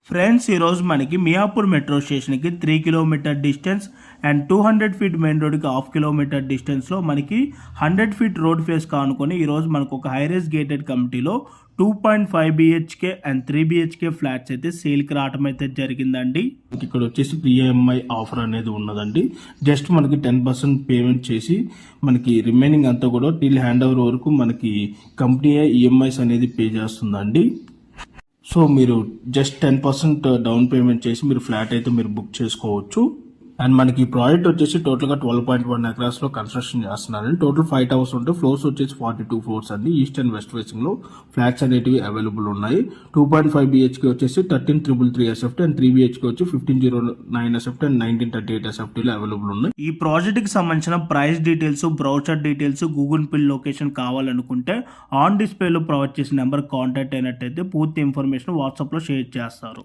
Friends, ఈరోజు మనకి Miyapur metro స్టేషన్కి 3 kilometre distance and 200 feet main రోడ్కి 1/2 కిలోమీటర్ డిస్టెన్స్లో మనకి 100 ఫీట్ రోడ్ ఫేస్ కానుకొని ఈరోజు మనకు ఒక హైరేస్ గేటెడ్ కమిటీలో 2.5 బిహెచ్కే అండ్ 3 బిహెచ్కే ఫ్లాట్స్ అయితే సేల్కి రావడం అయితే జరిగిందండి. ఇక్కడ వచ్చేసి ప్రీఎంఐ ఆఫర్ అనేది ఉన్నదండి. జస్ట్ మనకి 10% పేమెంట్ చేసి మనకి రిమైనింగ్ అంతా కూడా టిల్ హ్యాండ్ ఓవర్ వరకు మనకి కంపెనీ ఈఎంఐస్ అనేది పే చేస్తుందండి. సో మీరు జస్ట్ 10% డౌన్ పేమెంట్ చేసి మీరు ఫ్లాట్ అయితే మీరు బుక్ చేసుకోవచ్చు. అండ్ మనకి ఈ ప్రాజెక్ట్ వచ్చేసి టోటల్గా 12.1 ఎకరాస్లో కన్స్ట్రక్షన్ చేస్తున్నారండి. టోటల్ 5 టవర్స్ ఉంటాయి. ఫ్లోర్స్ వచ్చేసి 42 ఫ్లోర్స్ అండి. ఈస్ట్ అండ్ వెస్ట్ ఫేసింగ్లో ఫ్లాట్స్ అనేటివి అవైలబుల్ ఉన్నాయి. 2.5 బిహెచ్కే వచ్చేసి 13,333 ఎస్ఎఫ్టీ అండ్ 3 బిహెచ్కే వచ్చి 1509 ఎస్ఎఫ్టీ అండ్ 1938 ఎస్ఎఫ్టీలో అవైలబుల్ ఉన్నాయి. ఈ ప్రాజెక్ట్కి సంబంధించిన price details, brochure details, Google పిల్ లొకేషన్ కావాలనుకుంటే ఆన్ డిస్ప్లేలో ప్రొవైడ్ చేసిన నెంబర్ కాంటాక్ట్ అయినట్టయితే పూర్తి ఇన్ఫర్మేషన్ వాట్సాప్లో షేర్ చేస్తారు.